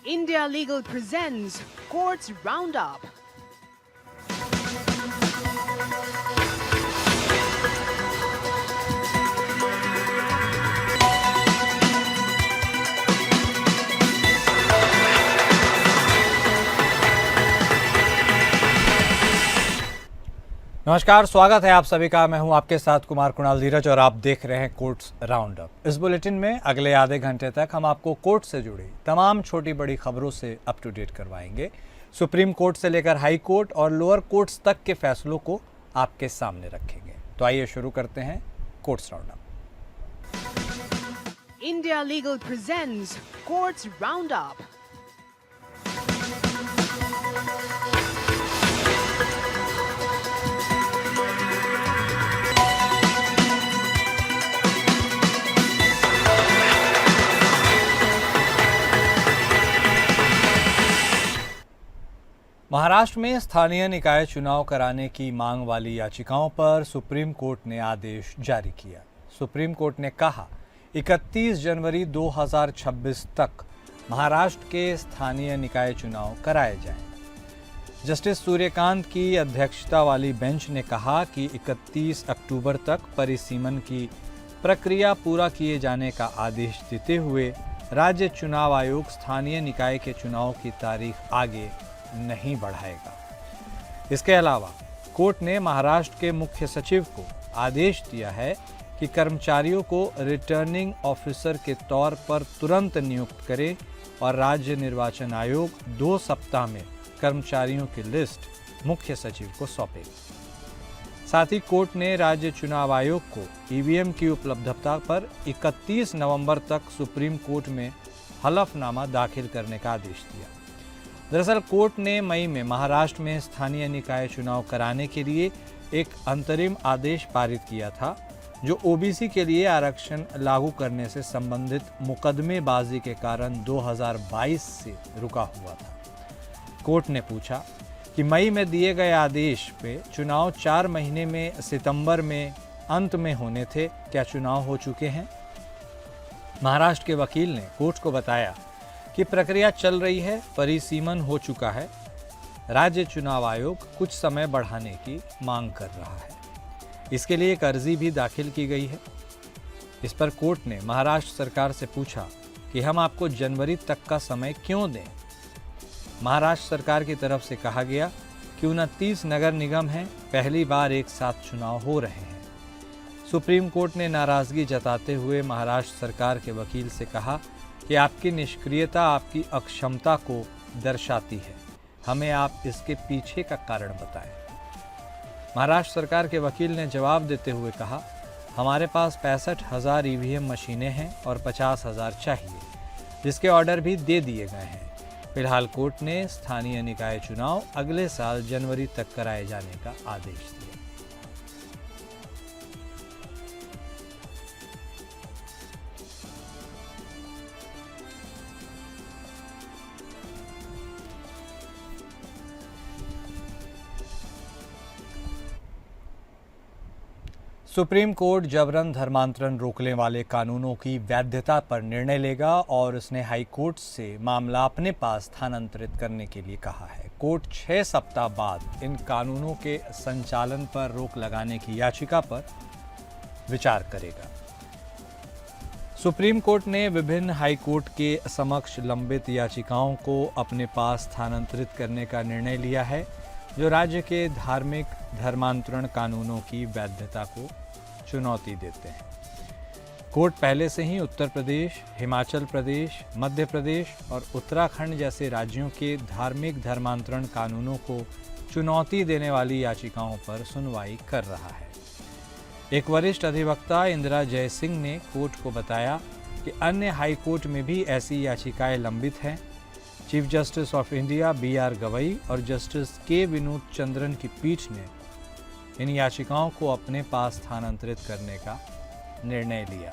India Legal presents Courts Roundup. नमस्कार, स्वागत है आप सभी का। मैं हूं आपके साथ कुमार कुणाल धीरज और आप देख रहे हैं कोर्ट्स राउंडअप। इस बुलेटिन में अगले आधे घंटे तक हम आपको कोर्ट से जुड़ी तमाम छोटी बड़ी खबरों से अप टू डेट करवाएंगे। सुप्रीम कोर्ट से लेकर हाई कोर्ट और लोअर कोर्ट्स तक के फैसलों को आपके सामने रखेंगे। तो आइए शुरू करते हैं courts roundup. India Legal presents Courts Roundup. Maharashtra में स्थानीय निकाय चुनाव कराने की मांग वाली याचिकाओं पर सुप्रीम कोर्ट ने आदेश जारी किया। सुप्रीम कोर्ट ने कहा 31 जनवरी 2026 तक महाराष्ट्र के स्थानीय निकाय चुनाव कराए जाएं। जस्टिस सूर्यकांत की अध्यक्षता वाली बेंच ने कहा कि 31 अक्टूबर तक परिसीमन की प्रक्रिया पूरा किए जाने का आदेश देते हुए राज्य चुनाव आयोग स्थानीय निकाय के चुनाव की तारीख आगे नहीं बढ़ाएगा। इसके अलावा कोर्ट ने महाराष्ट्र के मुख्य सचिव को आदेश दिया है कि कर्मचारियों को रिटर्निंग ऑफिसर के तौर पर तुरंत नियुक्त करे और राज्य निर्वाचन आयोग 2 सप्ताह में कर्मचारियों की लिस्ट मुख्य सचिव को सौंपेगा। साथ ही कोर्ट ने राज्य चुनाव आयोग को ईवीएम की उपलब्धता पर 31 नवंबर तक सुप्रीम कोर्ट में हलफनामा दाखिल करने का आदेश दिया। दरअसल कोर्ट ने मई में महाराष्ट्र में स्थानीय निकाय चुनाव कराने के लिए एक अंतरिम आदेश पारित किया था, जो ओबीसी के लिए आरक्षण लागू करने से संबंधित मुकदमेबाजी के कारण 2022 से रुका हुआ था। कोर्ट ने पूछा कि मई में दिए गए आदेश पे चुनाव 4 महीने में सितंबर में अंत में होने थे, क्या चुनाव हो चुके हैं? महाराष्ट्र के वकील ने कोर्ट को बताया कि प्रक्रिया चल रही है, परिसीमन हो चुका है। राज्य चुनाव आयोग कुछ समय बढ़ाने की मांग कर रहा है। इसके लिए एक अर्जी भी दाखिल की गई है। इस पर कोर्ट ने महाराष्ट्र सरकार से पूछा कि हम आपको जनवरी तक का समय क्यों दें। महाराष्ट्र सरकार की तरफ से कहा गया कि 29 नगर निगम हैं, पहली बार एक साथ चुनाव हो रहे हैं। सुप्रीम कोर्ट ने नाराजगी जताते हुए महाराष्ट्र सरकार के वकील से कहा कि आपकी निष्क्रियता आपकी अक्षमता को दर्शाती है, हमें आप इसके पीछे का कारण बताएं। महाराष्ट्र सरकार के वकील ने जवाब देते हुए कहा, हमारे पास 65,000 ईवीएम मशीनें हैं और 50,000 चाहिए, जिसके ऑर्डर भी दे दिए गए हैं। फिलहाल कोर्ट ने स्थानीय निकाय चुनाव अगले साल जनवरी तक कराए जाने का आदेश दिया। सुप्रीम कोर्ट जबरन धर्मांतरण रोकने वाले कानूनों की वैधता पर निर्णय लेगा और उसने हाई कोर्ट से मामला अपने पास स्थानांतरित करने के लिए कहा है। कोर्ट 6 सप्ताह बाद इन कानूनों के संचालन पर रोक लगाने की याचिका पर विचार करेगा। सुप्रीम कोर्ट ने विभिन्न हाई कोर्ट के समक्ष लंबित याचिकाओं को अपने पास स्थानांतरित करने का निर्णय लिया है, जो राज्य के धार्मिक धर्मांतरण कानूनों की वैधता को चुनौती देते हैं। कोर्ट पहले से ही उत्तर प्रदेश, हिमाचल प्रदेश, मध्य प्रदेश और उत्तराखंड जैसे राज्यों के धार्मिक धर्मांतरण कानूनों को चुनौती देने वाली याचिकाओं पर सुनवाई कर रहा है। एक वरिष्ठ अधिवक्ता इंदिरा जयसिंह ने कोर्ट को बताया कि अन्य हाई कोर्ट में भी ऐसी याचिकाएं लंबित हैं। Chief justice of India BR Gavai और जस्टिस के विनोद चंद्रन की पीठ ने इन याचिकाओं को अपने पास स्थानांतरित करने का निर्णय लिया।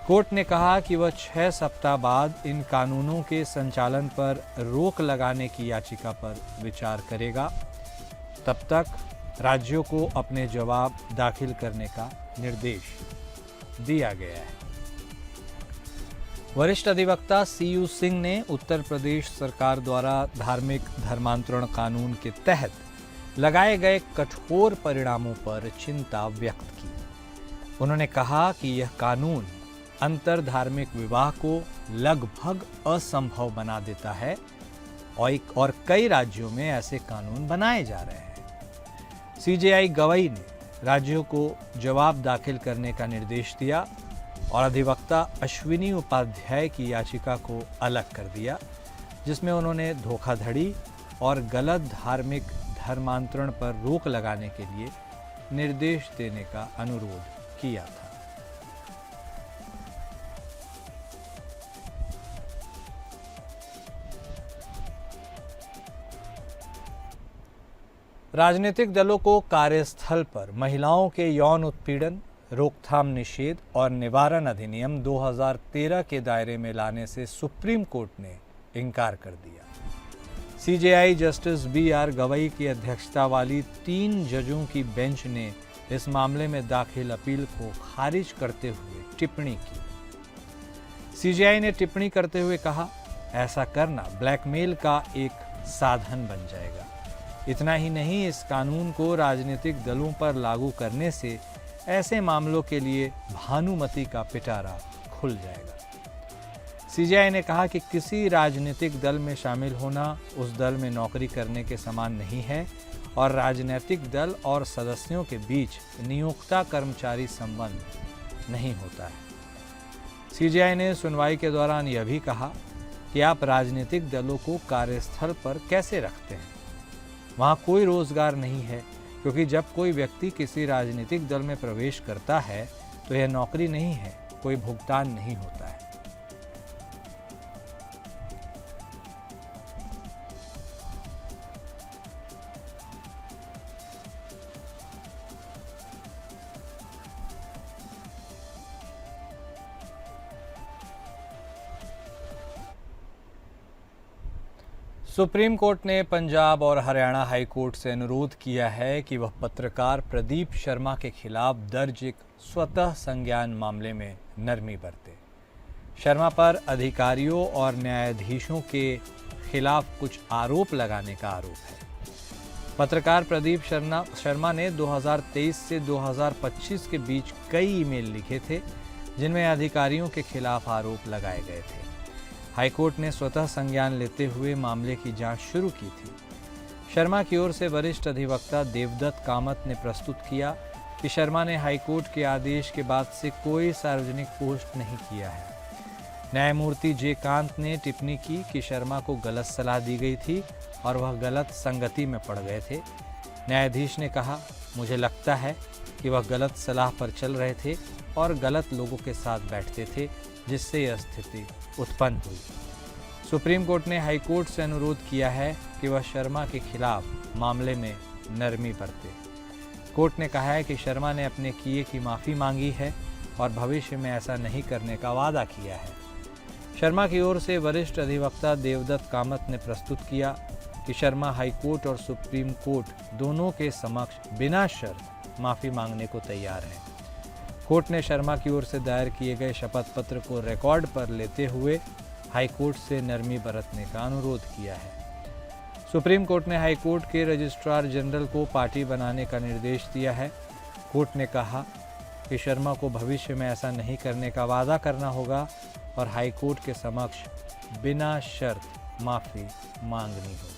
कोर्ट ने कहा कि वह 6 सप्ताह बाद इन कानूनों के संचालन पर रोक लगाने की याचिका पर विचार करेगा। तब तक राज्यों को अपने जवाब दाखिल करने का निर्देश दिया गया है। वरिष्ठ अधिवक्ता सीयू सिंह ने उत्तर प्रदेश सरकार द्वारा धार्मिक धर्मांतरण कानून के तहत लगाए गए कठोर परिणामों पर चिंता व्यक्त की। उन्होंने कहा कि यह कानून अंतर धार्मिक विवाह को लगभग असंभव बना देता है और कई राज्यों में ऐसे कानून बनाए जा रहे हैं। सीजेआई गवई ने राज्यों को जवाब दाखिल करने का निर्देश दिया और अधिवक्ता अश्विनी उपाध्याय की याचिका को अलग कर दिया, जिसमें उन्होंने धोखाधड़ी और गलत धार्मिक धर्मांतरण पर रोक लगाने के लिए निर्देश देने का अनुरोध किया था। राजनीतिक दलों को कार्यस्थल पर महिलाओं के यौन उत्पीड़न, रोकथाम निषेध और निवारण अधिनियम 2013 के दायरे में लाने से सुप्रीम कोर्ट ने इनकार कर दिया। सीजेआई जस्टिस BR गवई की अध्यक्षता वाली 3 जजों की बेंच ने इस मामले में दाखिल अपील को खारिज करते हुए टिप्पणी की। सीजेआई ने टिप्पणी करते हुए कहा, ऐसा करना ब्लैकमेल का एक साधन बन जाएगा। इतना ही नहीं, इस कानून को राजनीतिक दलों पर लागू करने से ऐसे मामलों के लिए भानुमति का पिटारा खुल जाएगा। सीजेआई ने कहा कि किसी राजनीतिक दल में शामिल होना उस दल में नौकरी करने के समान नहीं है और राजनीतिक दल और सदस्यों के बीच नियोक्ता कर्मचारी संबंध नहीं होता है। सीजेआई ने सुनवाई के दौरान यह भी कहा कि आप राजनीतिक दलों को कार्यस्थल पर कैसे रखते हैं? वहाँ कोई रोजगार नहीं है, क्योंकि जब कोई व्यक्ति किसी राजनीतिक दल में प्रवेश करता है तो यह नौकरी नहीं है, कोई भुगतान नहीं होता है। सुप्रीम कोर्ट ने पंजाब और हरियाणा हाई कोर्ट से अनुरोध किया है कि वह पत्रकार प्रदीप शर्मा के खिलाफ दर्ज एक स्वतः संज्ञान मामले में नरमी बरते। शर्मा पर अधिकारियों और न्यायाधीशों के खिलाफ कुछ आरोप लगाने का आरोप है। पत्रकार प्रदीप शर्मा ने 2023 से 2025 के बीच कई ईमेल लिखे थे, जिनमें अधिकारियों के खिलाफ आरोप लगाए गए थे। हाईकोर्ट ने स्वतः संज्ञान लेते हुए मामले की जांच शुरू की थी। शर्मा की ओर से वरिष्ठ अधिवक्ता देवदत्त कामत ने प्रस्तुत किया कि शर्मा ने हाईकोर्ट के आदेश के बाद से कोई सार्वजनिक पोस्ट नहीं किया है। न्यायमूर्ति जे कांत ने टिप्पणी की कि शर्मा को गलत सलाह दी गई थी और वह गलत संगति में पड़ गए थे। न्यायाधीश ने कहा, मुझे लगता है कि वह गलत सलाह पर चल रहे थे और गलत लोगों के साथ बैठते थे, जिससे यह स्थिति उत्पन्न हुई। सुप्रीम कोर्ट ने हाई कोर्ट से अनुरोध किया है कि वह शर्मा के खिलाफ मामले में नरमी बरते। कोर्ट ने कहा है कि शर्मा ने अपने किए की माफ़ी मांगी है और भविष्य में ऐसा नहीं करने का वादा किया है। शर्मा की ओर से वरिष्ठ अधिवक्ता देवदत्त कामत ने प्रस्तुत किया कि शर्मा हाई कोर्ट और सुप्रीम कोर्ट दोनों के समक्ष बिना शर्त माफ़ी मांगने को तैयार है। कोर्ट ने शर्मा की ओर से दायर किए गए शपथ पत्र को रिकॉर्ड पर लेते हुए हाई कोर्ट से नरमी बरतने का अनुरोध किया है। सुप्रीम कोर्ट ने हाई कोर्ट के रजिस्ट्रार जनरल को पार्टी बनाने का निर्देश दिया है। कोर्ट ने कहा कि शर्मा को भविष्य में ऐसा नहीं करने का वादा करना होगा और हाई कोर्ट के समक्ष बिना शर्त माफ़ी मांगनी होगी।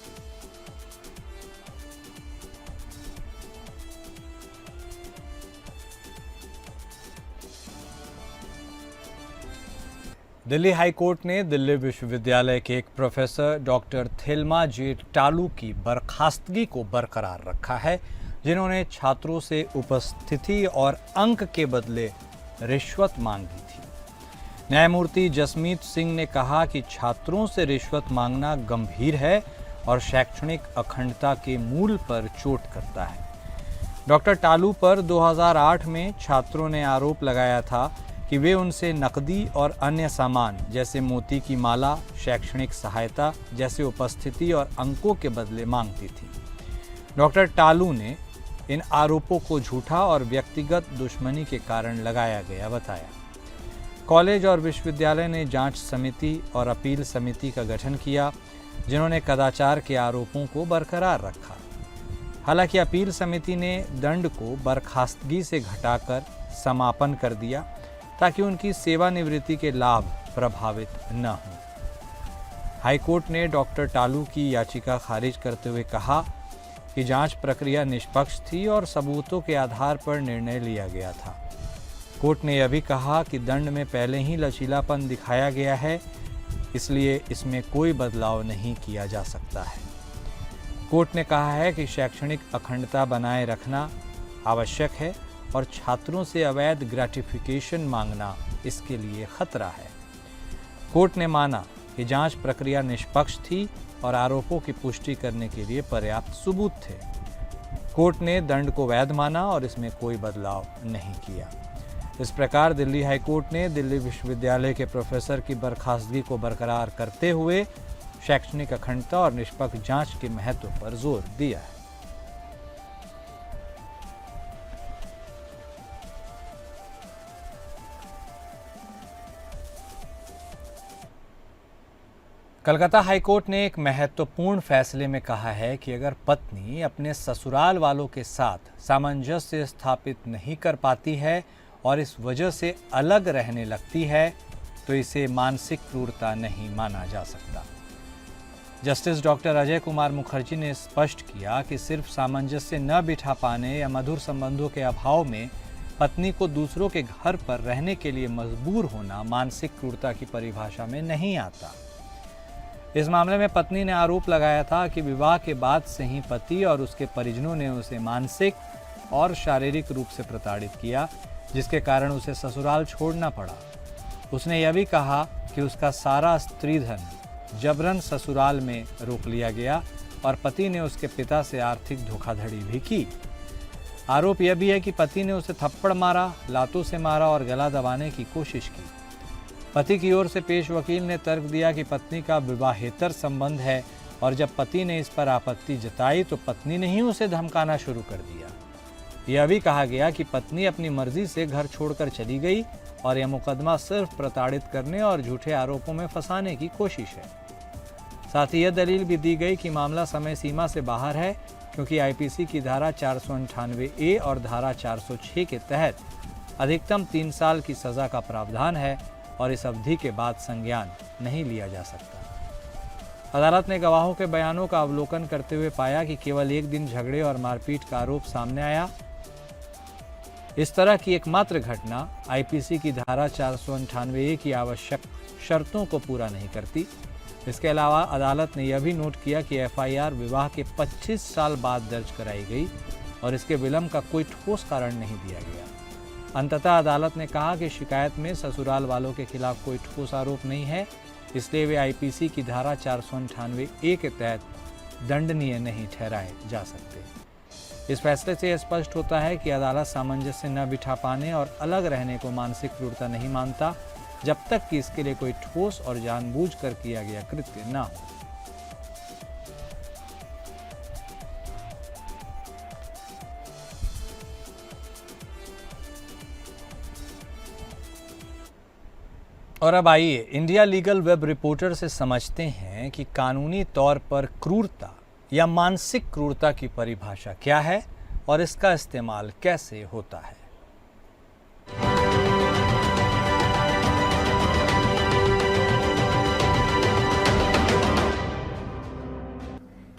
दिल्ली हाई कोर्ट ने दिल्ली विश्वविद्यालय के एक प्रोफेसर डॉक्टर थेल्मा जे टालू की बर्खास्तगी को बरकरार रखा है, जिन्होंने छात्रों से उपस्थिति और अंक के बदले रिश्वत मांगी थी। न्यायमूर्ति जसमीत सिंह ने कहा कि छात्रों से रिश्वत मांगना गंभीर है और शैक्षणिक अखंडता के मूल पर चोट करता है। डॉक्टर टालू पर 2008 में छात्रों ने आरोप लगाया था कि वे उनसे नकदी और अन्य सामान जैसे मोती की माला, शैक्षणिक सहायता जैसे उपस्थिति और अंकों के बदले मांगती थी। डॉक्टर टालू ने इन आरोपों को झूठा और व्यक्तिगत दुश्मनी के कारण लगाया गया बताया। कॉलेज और विश्वविद्यालय ने जांच समिति और अपील समिति का गठन किया, जिन्होंने कदाचार के आरोपों को बरकरार रखा। हालांकि अपील समिति ने दंड को बर्खास्तगी से घटाकर समापन कर दिया ताकि उनकी सेवानिवृत्ति के लाभ प्रभावित न हों। हाईकोर्ट ने डॉक्टर टालू की याचिका खारिज करते हुए कहा कि जांच प्रक्रिया निष्पक्ष थी और सबूतों के आधार पर निर्णय लिया गया था। कोर्ट ने यह भी कहा कि दंड में पहले ही लचीलापन दिखाया गया है, इसलिए इसमें कोई बदलाव नहीं किया जा सकता है। कोर्ट ने कहा है कि शैक्षणिक अखंडता बनाए रखना आवश्यक है और छात्रों से अवैध ग्रेटिफिकेशन मांगना इसके लिए खतरा है। कोर्ट ने माना कि जांच प्रक्रिया निष्पक्ष थी और आरोपों की पुष्टि करने के लिए पर्याप्त सबूत थे। कोर्ट ने दंड को वैध माना और इसमें कोई बदलाव नहीं किया। इस प्रकार दिल्ली हाईकोर्ट ने दिल्ली विश्वविद्यालय के प्रोफेसर की बर्खास्तगी को बरकरार करते हुए शैक्षणिक अखंडता और निष्पक्ष जांच के महत्व पर जोर दिया है। कलकत्ता हाईकोर्ट ने एक महत्वपूर्ण फैसले में कहा है कि अगर पत्नी अपने ससुराल वालों के साथ सामंजस्य स्थापित नहीं कर पाती है और इस वजह से अलग रहने लगती है तो इसे मानसिक क्रूरता नहीं माना जा सकता। जस्टिस डॉक्टर अजय कुमार मुखर्जी ने स्पष्ट किया कि सिर्फ सामंजस्य न बिठा पाने या मधुर संबंधों के अभाव में पत्नी को दूसरों के घर पर रहने के लिए मजबूर होना मानसिक क्रूरता की परिभाषा में नहीं आता। इस मामले में पत्नी ने आरोप लगाया था कि विवाह के बाद से ही पति और उसके परिजनों ने उसे मानसिक और शारीरिक रूप से प्रताड़ित किया, जिसके कारण उसे ससुराल छोड़ना पड़ा। उसने यह भी कहा कि उसका सारा स्त्री धन जबरन ससुराल में रोक लिया गया और पति ने उसके पिता से आर्थिक धोखाधड़ी भी की। आरोप यह भी है कि पति ने उसे थप्पड़ मारा, लातों से मारा और गला दबाने की कोशिश की। पति की ओर से पेश वकील ने तर्क दिया कि पत्नी का विवाहेतर संबंध है और जब पति ने इस पर आपत्ति जताई तो पत्नी ने ही उसे धमकाना शुरू कर दिया। यह भी कहा गया कि पत्नी अपनी मर्जी से घर छोड़कर चली गई और यह मुकदमा सिर्फ प्रताड़ित करने और झूठे आरोपों में फंसाने की कोशिश है। साथ ही यह दलील भी दी गई कि मामला समय सीमा से बाहर है, क्योंकि आईपीसी की धारा 498A और धारा 406 के तहत अधिकतम 3 साल की सजा का प्रावधान है और इस अवधि के बाद संज्ञान नहीं लिया जा सकता। अदालत ने गवाहों के बयानों का अवलोकन करते हुए पाया कि केवल एक दिन झगड़े और मारपीट का आरोप सामने आया। इस तरह की एकमात्र घटना आईपीसी की धारा 498A की आवश्यक शर्तों को पूरा नहीं करती। इसके अलावा अदालत ने यह भी नोट किया कि एफआईआर विवाह के 25 साल बाद दर्ज कराई गई और इसके विलंब का कोई ठोस कारण नहीं दिया गया। अंततः अदालत ने कहा कि शिकायत में ससुराल वालों के खिलाफ कोई ठोस आरोप नहीं है, इसलिए वे आईपीसी की धारा 498A के तहत दंडनीय नहीं ठहराए जा सकते। इस फैसले से स्पष्ट होता है कि अदालत सामंजस्य न बिठा पाने और अलग रहने को मानसिक क्रूरता नहीं मानता, जब तक कि इसके लिए कोई ठोस और जानबूझकर किया गया कृत्य न हो। और अब आइए इंडिया लीगल वेब रिपोर्टर से समझते हैं कि कानूनी तौर पर क्रूरता या मानसिक क्रूरता की परिभाषा क्या है और इसका इस्तेमाल कैसे होता है।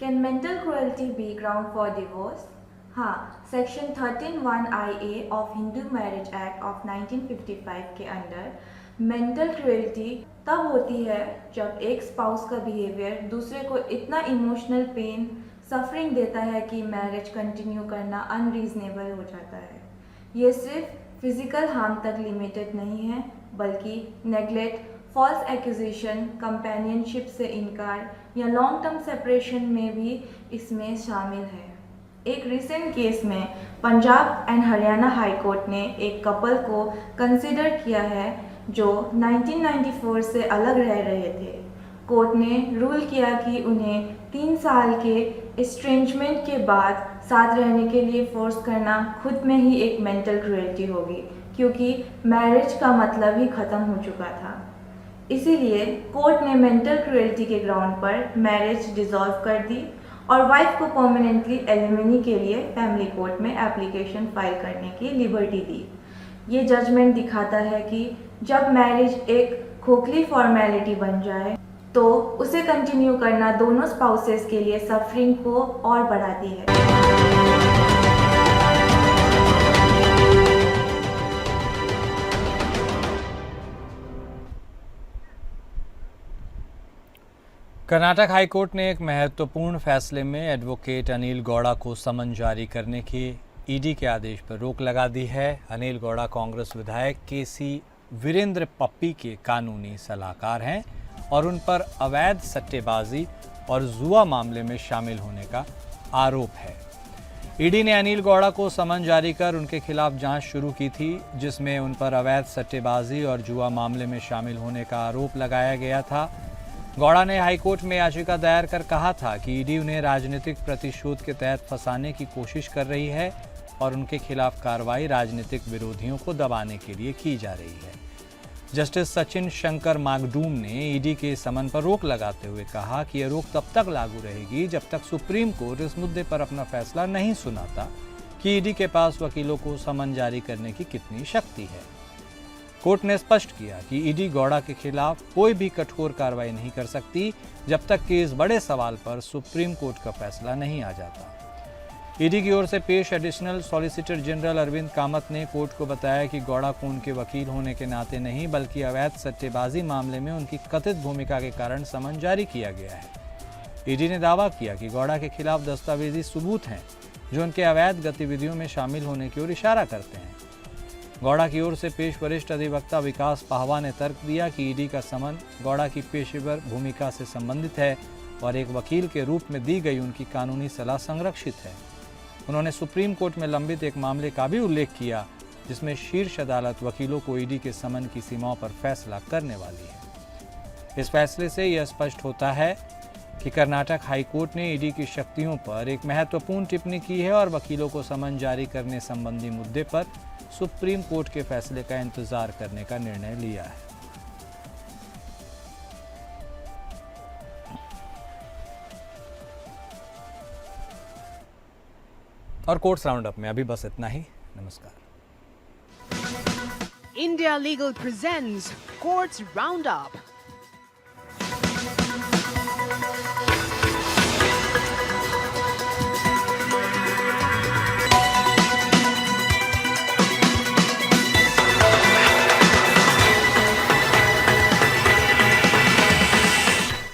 Can mental cruelty be ground for divorce? हाँ, section 13(1)IA of Hindu marriage act of 1955 के अंदर मेंटल क्रुएल्टी तब होती है जब एक स्पाउस का बिहेवियर दूसरे को इतना इमोशनल पेन सफरिंग देता है कि मैरिज कंटिन्यू करना अनरीजनेबल हो जाता है। ये सिर्फ फिजिकल हार्म तक लिमिटेड नहीं है, बल्कि नेग्लेक्ट, फॉल्स एक्यूजेशन, कंपेनियनशिप से इनकार या लॉन्ग टर्म सेपरेशन में भी इसमें शामिल है। एक रिसेंट केस में Punjab and Haryana high court ने एक कपल को कंसिडर किया है जो 1994 से अलग रह रहे थे। कोर्ट ने रूल किया कि उन्हें 3 साल के एस्ट्रेंजमेंट के बाद साथ रहने के लिए फोर्स करना खुद में ही एक मेंटल क्रुएल्टी होगी, क्योंकि मैरिज का मतलब ही ख़त्म हो चुका था। इसीलिए कोर्ट ने मेंटल क्रुएल्टी के ग्राउंड पर मैरिज डिसॉल्व कर दी और वाइफ को परमानेंटली एलिमनी के लिए फैमिली कोर्ट में एप्लीकेशन फाइल करने की लिबर्टी दी। ये जजमेंट दिखाता है कि जब मैरिज एक खोखली फॉर्मेलिटी बन जाए तो उसे कंटिन्यू करना दोनों स्पाउसेस के लिए सफरिंग को और बढ़ाती है। कर्नाटक हाईकोर्ट ने एक महत्वपूर्ण फैसले में एडवोकेट अनिल गौड़ा को समन जारी करने के ईडी के आदेश पर रोक लगा दी है। अनिल गौड़ा कांग्रेस विधायक केसी वीरेंद्र पप्पी के कानूनी सलाहकार हैं और उन पर अवैध सट्टेबाजी और जुआ मामले में शामिल होने का आरोप है। ईडी ने अनिल गौड़ा को समन जारी कर उनके खिलाफ जांच शुरू की थी, जिसमें उन पर अवैध सट्टेबाजी और जुआ मामले में शामिल होने का आरोप लगाया गया था। गौड़ा ने हाईकोर्ट में याचिका दायर कर कहा था कि ईडी उन्हें राजनीतिक प्रतिशोध के तहत फंसाने की कोशिश कर रही है और उनके खिलाफ कार्रवाई राजनीतिक विरोधियों को दबाने के लिए की जा रही है। जस्टिस सचिन शंकर मागडूम ने ईडी के समन पर रोक लगाते हुए कहा कि यह रोक तब तक लागू रहेगी जब तक सुप्रीम कोर्ट इस मुद्दे पर अपना फैसला नहीं सुनाता कि ईडी के पास वकीलों को समन जारी करने की कितनी शक्ति है। कोर्ट ने स्पष्ट किया कि ईडी गौड़ा के खिलाफ कोई भी कठोर कार्रवाई नहीं कर सकती जब तक कि इस बड़े सवाल पर सुप्रीम कोर्ट का फैसला नहीं आ जाता। ईडी की ओर से पेश additional solicitor general Arvind Kamat ने कोर्ट को बताया कि गौड़ा को उनके वकील होने के नाते नहीं बल्कि अवैध सट्टेबाजी मामले में उनकी कथित भूमिका के कारण समन जारी किया गया है। ईडी ने दावा किया कि गौड़ा के खिलाफ दस्तावेजी सबूत हैं जो उनके अवैध गतिविधियों में शामिल होने की ओर इशारा करते हैं। गौड़ा की ओर से पेश वरिष्ठ अधिवक्ता विकास पाहवा ने तर्क दिया कि ईडी का समन गौड़ा की पेशेवर भूमिका से संबंधित है और एक वकील के रूप में दी गई उनकी कानूनी सलाह संरक्षित है। उन्होंने सुप्रीम कोर्ट में लंबित एक मामले का भी उल्लेख किया जिसमें शीर्ष अदालत वकीलों को ईडी के समन की सीमाओं पर फैसला करने वाली है। इस फैसले से यह स्पष्ट होता है कि कर्नाटक हाईकोर्ट ने ईडी की शक्तियों पर एक महत्वपूर्ण टिप्पणी की है और वकीलों को समन जारी करने संबंधी मुद्दे पर सुप्रीम कोर्ट के फैसले का इंतजार करने का निर्णय लिया है। और कोर्ट्स राउंडअप में अभी बस इतना ही। नमस्कार। India Legal presents Courts Roundup.